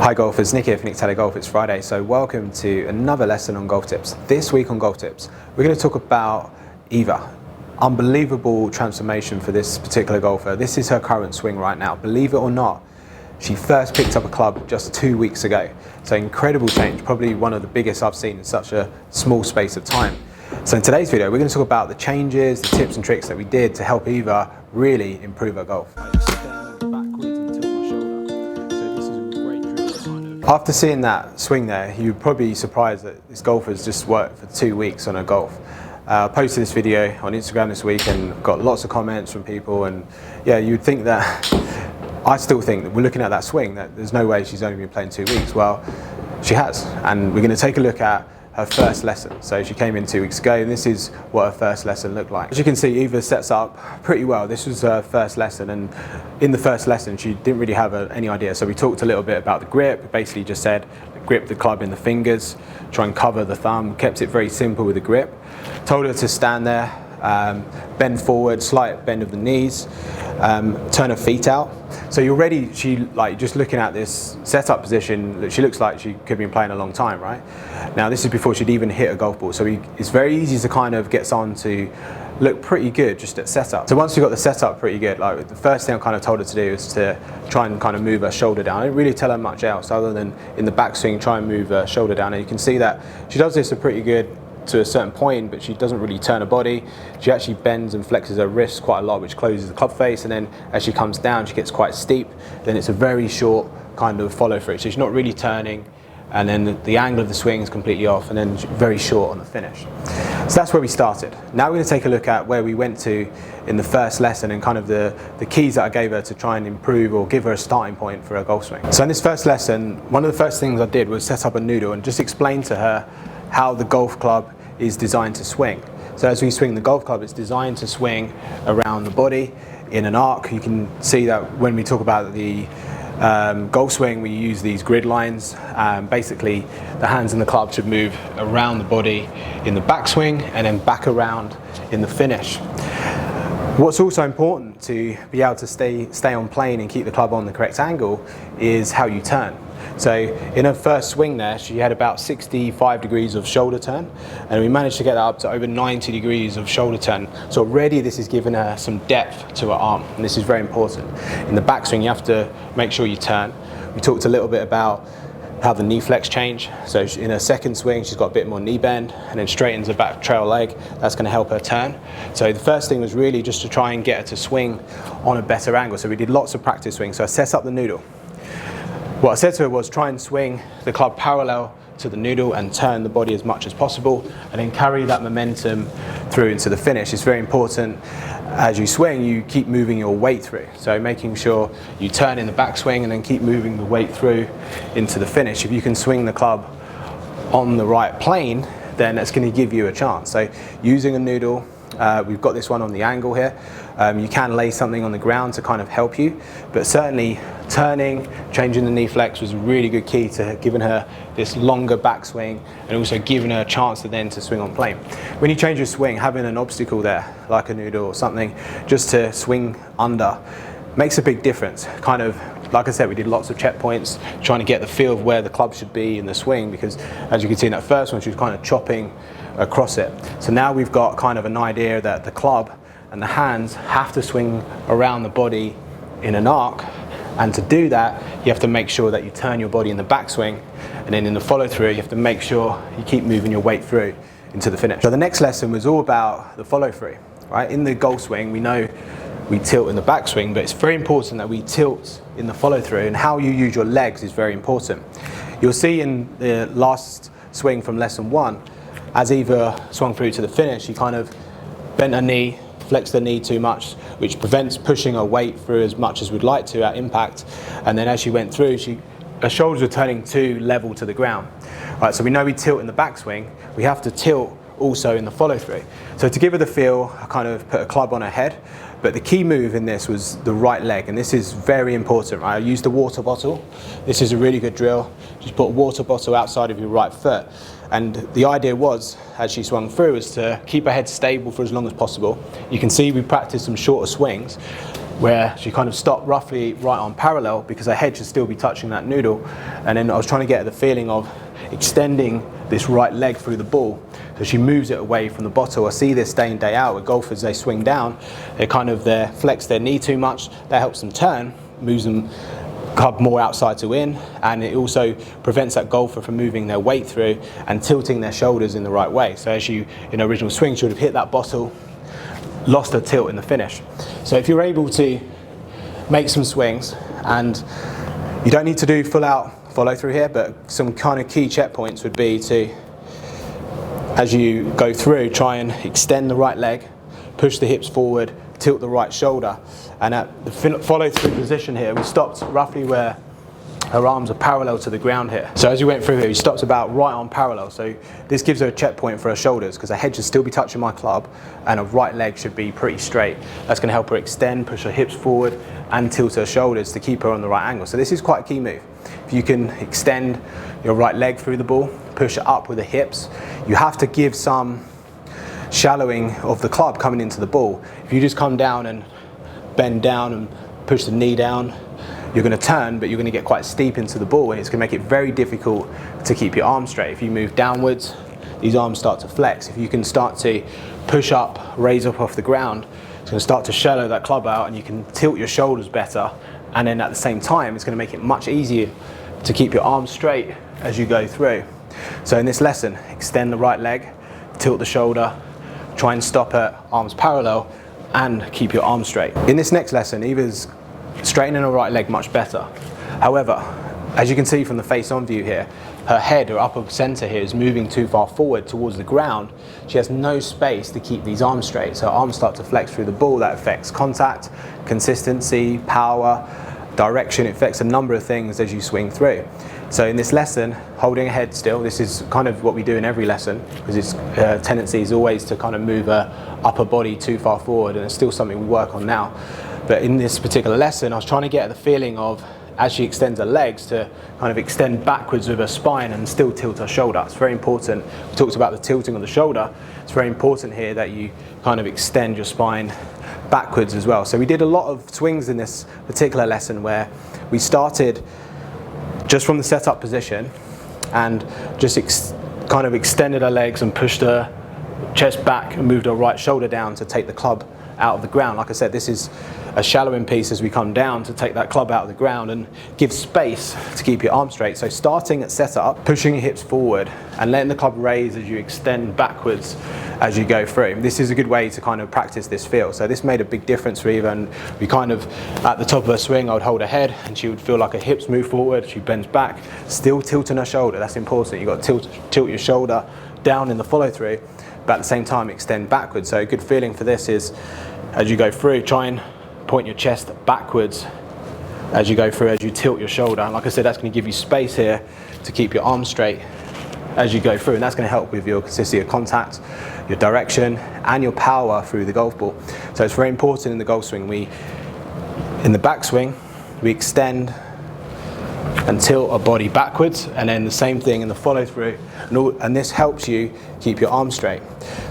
Hi golfers, Nick here from Untitled Golf. It's Friday, so welcome to another lesson on golf tips. This week on golf tips, we're going to talk about Eva. Unbelievable transformation for this particular golfer. This is her current swing right now. Believe it or not, she first picked up a club just 2 weeks ago. So incredible change, probably one of the biggest I've seen in such a small space of time. So in today's video, we're going to talk about the changes, the tips and tricks that we did to help Eva really improve her golf. After seeing that swing there, you're probably surprised that this golfer's just worked for 2 weeks on her golf. I posted this video on Instagram this week and got lots of comments from people, and yeah, you'd think that, I still think that we're looking at that swing, that there's no way she's only been playing 2 weeks. Well, she has, and we're going to take a look at her first lesson. So she came in 2 weeks ago, and this is what her first lesson looked like. As you can see, Eva sets up pretty well. This was her first lesson, and in the first lesson she didn't really have any idea. So we talked a little bit about the grip. Basically just said grip the club in the fingers, try and cover the thumb, kept it very simple with the grip. Told her to stand there, bend forward, slight bend of the knees, turn her feet out. So you're ready, just looking at this setup position, she looks like she could have been playing a long time, right? Now this is before she'd even hit a golf ball, so it's very easy to kind of get someone to look pretty good just at setup. So once you got the setup pretty good, like the first thing I kind of told her to do is to try and kind of move her shoulder down. I didn't really tell her much else other than in the backswing, try and move her shoulder down. And you can see that she does this pretty good to a certain point, but she doesn't really turn her body. She actually bends and flexes her wrists quite a lot, which closes the club face, and then as she comes down she gets quite steep. Then it's a very short kind of follow through, so she's not really turning, and then the angle of the swing is completely off, and then very short on the finish. So that's where we started. Now we're going to take a look at where we went to in the first lesson and kind of the keys that I gave her to try and improve or give her a starting point for her golf swing. So in this first lesson, one of the first things I did was set up a noodle and just explain to her how the golf club is designed to swing. So as we swing the golf club, it's designed to swing around the body in an arc. You can see that when we talk about the golf swing, we use these grid lines. Basically, the hands and the club should move around the body in the backswing and then back around in the finish. What's also important to be able to stay on plane and keep the club on the correct angle is how you turn. So in her first swing there, she had about 65 degrees of shoulder turn, and we managed to get that up to over 90 degrees of shoulder turn. So already this is giving her some depth to her arm, and this is very important. In the backswing, you have to make sure you turn. We talked a little bit about how the knee flex change. So in her second swing, she's got a bit more knee bend and then straightens her back trail leg. That's going to help her turn. So the first thing was really just to try and get her to swing on a better angle. So we did lots of practice swings. So I set up the noodle. What I said to her was try and swing the club parallel to the noodle and turn the body as much as possible, and then carry that momentum through into the finish. It's very important as you swing, you keep moving your weight through. So making sure you turn in the backswing and then keep moving the weight through into the finish. If you can swing the club on the right plane, then that's going to give you a chance. So using a noodle, we've got this one on the angle here. You can lay something on the ground to kind of help you, but certainly turning, changing the knee flex was a really good key to giving her this longer backswing and also giving her a chance to swing on plane. When you change your swing, having an obstacle there, like a noodle or something, just to swing under, makes a big difference. Kind of, like I said, we did lots of checkpoints, trying to get the feel of where the club should be in the swing, because as you can see in that first one, she was kind of chopping across it. So now we've got kind of an idea that the club and the hands have to swing around the body in an arc, and to do that you have to make sure that you turn your body in the backswing, and then in the follow through you have to make sure you keep moving your weight through into the finish. So the next lesson was all about the follow through, right? In the golf swing we know we tilt in the backswing, but it's very important that we tilt in the follow through, and how you use your legs is very important. You'll see in the last swing from lesson 1, as Eva swung through to the finish, she kind of bent her knee, flexed the knee too much, which prevents pushing her weight through as much as we'd like to at impact. And then as she went through, her shoulders were turning too level to the ground. Right, so we know we tilt in the backswing, we have to tilt also in the follow through. So to give her the feel, I kind of put a club on her head, but the key move in this was the right leg, and this is very important, right? I used the water bottle. This is a really good drill. Just put a water bottle outside of your right foot. And the idea was, as she swung through, is to keep her head stable for as long as possible. You can see we practiced some shorter swings, where she kind of stopped roughly right on parallel because her head should still be touching that noodle. And then I was trying to get the feeling of extending this right leg through the ball. So she moves it away from the bottle. I see this day in, day out with golfers. They swing down, they flex their knee too much. That helps them turn, moves them club more outside to in, and it also prevents that golfer from moving their weight through and tilting their shoulders in the right way. So as you, in original swing, she would have hit that bottle, lost her tilt in the finish. So if you're able to make some swings, and you don't need to do full out follow through here, but some kind of key checkpoints would be to, as you go through, try and extend the right leg, push the hips forward, tilt the right shoulder. And at the follow through position here, we stopped roughly where her arms are parallel to the ground here. So as you went through here, we stopped about right on parallel. So this gives her a checkpoint for her shoulders, because her head should still be touching my club and her right leg should be pretty straight. That's going to help her extend, push her hips forward and tilt her shoulders to keep her on the right angle. So this is quite a key move. If you can extend your right leg through the ball, push it up with the hips, you have to give some shallowing of the club coming into the ball. If you just come down and bend down and push the knee down, you're going to turn, but you're going to get quite steep into the ball, and it's going to make it very difficult to keep your arms straight. If you move downwards, these arms start to flex. If you can start to push up, raise up off the ground, it's going to start to shallow that club out, and you can tilt your shoulders better. And then at the same time, it's going to make it much easier to keep your arms straight as you go through. So in this lesson, extend the right leg, tilt the shoulder, try and stop at arms parallel, and keep your arms straight. In this next lesson, Eva's straightening her right leg much better. However, as you can see from the face-on view here, her head, her upper center here, is moving too far forward towards the ground. She has no space to keep these arms straight. So her arms start to flex through the ball. That affects contact, consistency, power, direction. It affects a number of things as you swing through. So in this lesson, holding her head still, this is kind of what we do in every lesson, because its tendency is always to kind of move her upper body too far forward, and it's still something we work on now. But in this particular lesson, I was trying to get the feeling of, as she extends her legs, to kind of extend backwards with her spine and still tilt her shoulder. It's very important. We talked about the tilting of the shoulder. It's very important here that you kind of extend your spine backwards as well. So we did a lot of swings in this particular lesson where we started just from the setup position and just kind of extended her legs and pushed her chest back and moved her right shoulder down to take the club out of the ground. Like I said, this is a shallowing piece as we come down to take that club out of the ground and give space to keep your arms straight. So starting at setup, pushing your hips forward and letting the club raise as you extend backwards as you go through. This is a good way to kind of practice this feel. So this made a big difference for Eva, and we kind of, at the top of her swing, I would hold her head and she would feel like her hips move forward, she bends back, still tilting her shoulder. That's important. You've got to tilt your shoulder down in the follow through, but at the same time extend backwards. So a good feeling for this is, as you go through, try and point your chest backwards as you go through, as you tilt your shoulder. And like I said, that's going to give you space here to keep your arms straight as you go through, and that's going to help with your consistency of contact, your direction, and your power through the golf ball. So it's very important in the golf swing. In the backswing, we extend and tilt our body backwards, and then the same thing in the follow through, and this helps you keep your arms straight.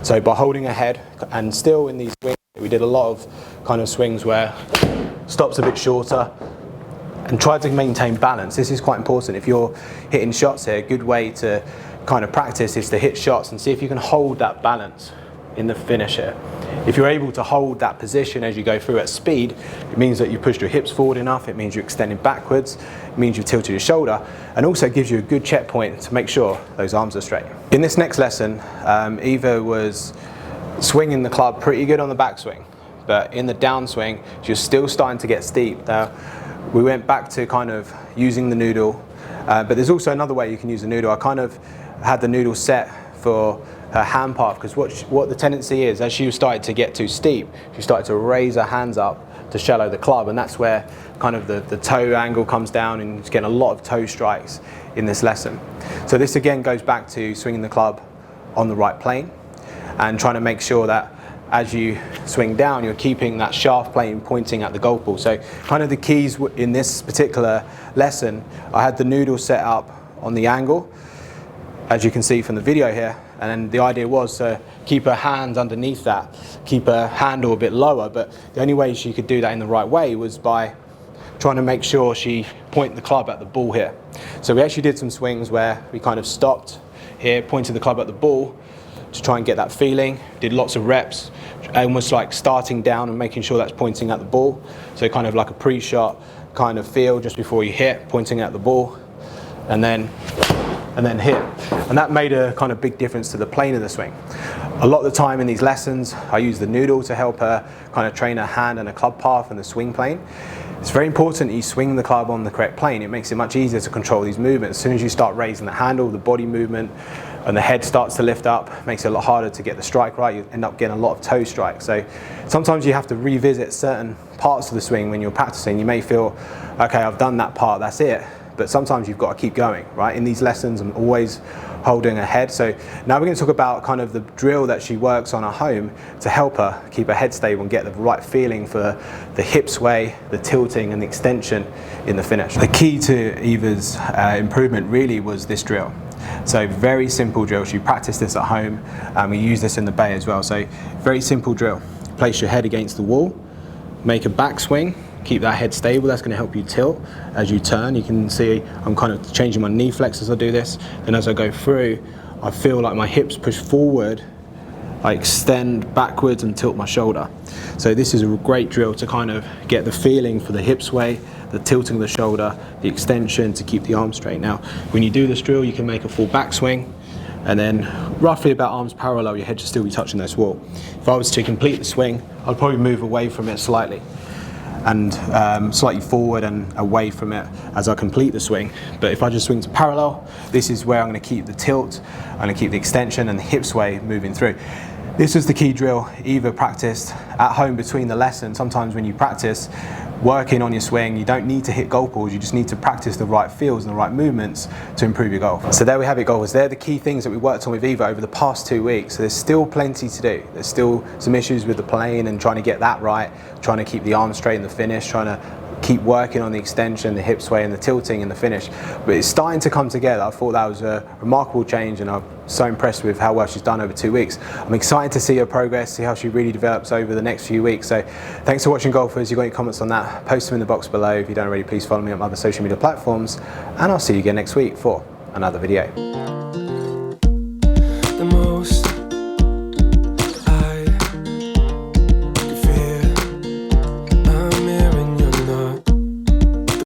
So by holding a head, and still in these swings, we did a lot of kind of swings where stops a bit shorter and try to maintain balance. This is quite important. If you're hitting shots here, a good way to kind of practice is to hit shots and see if you can hold that balance in the finish here. If you're able to hold that position as you go through at speed, it means that you pushed your hips forward enough, it means you're extending backwards, it means you've tilted your shoulder, and also gives you a good checkpoint to make sure those arms are straight. In this next lesson, Eva was swinging the club pretty good on the backswing, but in the downswing, she was still starting to get steep. Now, we went back to kind of using the noodle, but there's also another way you can use the noodle. I kind of had the noodle set for her hand path, because what the tendency is, as she started to get too steep, she started to raise her hands up to shallow the club, and that's where kind of the toe angle comes down, and she's getting a lot of toe strikes in this lesson. So this again goes back to swinging the club on the right plane and trying to make sure that as you swing down, you're keeping that shaft plane pointing at the golf ball. So kind of the keys in this particular lesson, I had the noodle set up on the angle, as you can see from the video here, and then the idea was to keep her hand underneath that, keep her handle a bit lower, but the only way she could do that in the right way was by trying to make sure she pointed the club at the ball here. So we actually did some swings where we kind of stopped here, pointed the club at the ball to try and get that feeling, did lots of reps, almost like starting down and making sure that's pointing at the ball. So kind of like a pre-shot kind of feel just before you hit, pointing at the ball, and then hit. And that made a kind of big difference to the plane of the swing. A lot of the time in these lessons, I use the noodle to help her kind of train her hand and a club path and the swing plane. It's very important that you swing the club on the correct plane. It makes it much easier to control these movements. As soon as you start raising the handle, the body movement, and the head starts to lift up, it makes it a lot harder to get the strike right. You end up getting a lot of toe strikes. So sometimes you have to revisit certain parts of the swing when you're practicing. You may feel, okay, I've done that part, that's it. But sometimes you've got to keep going, right? In these lessons, I'm always holding her head. So now we're going to talk about kind of the drill that she works on at home to help her keep her head stable and get the right feeling for the hip sway, the tilting and the extension in the finish. The key to Eva's improvement really was this drill. So very simple drill. She practiced this at home and we use this in the bay as well. So very simple drill. Place your head against the wall, make a backswing, keep that head stable. That's going to help you tilt as you turn. You can see I'm kind of changing my knee flex as I do this. Then as I go through, I feel like my hips push forward, I extend backwards and tilt my shoulder. So this is a great drill to kind of get the feeling for the hip sway, the tilting of the shoulder, the extension to keep the arm straight. Now, when you do this drill, you can make a full backswing and then roughly about arms parallel, your head should still be touching this wall. If I was to complete the swing, I'd probably move away from it slightly and slightly forward and away from it as I complete the swing. But if I just swing to parallel, this is where I'm going to keep the tilt, I'm going to keep the extension and the hip sway moving through. This is the key drill Eva practiced at home between the lessons. Sometimes when you practice working on your swing, you don't need to hit golf balls, you just need to practice the right feels and the right movements to improve your golf. So there we have it, golfers. They're the key things that we worked on with Eva over the past 2 weeks. So there's still plenty to do. There's still some issues with the plane and trying to get that right, trying to keep the arm straight in the finish, trying to keep working on the extension, the hip sway and the tilting in the finish. But it's starting to come together. I thought that was a remarkable change and I'm so impressed with how well she's done over 2 weeks. I'm excited to see her progress, see how she really develops over the next few weeks. So thanks for watching, golfers. If you've got any comments on that, post them in the box below. If you don't already, please follow me on my other social media platforms and I'll see you again next week for another video. The most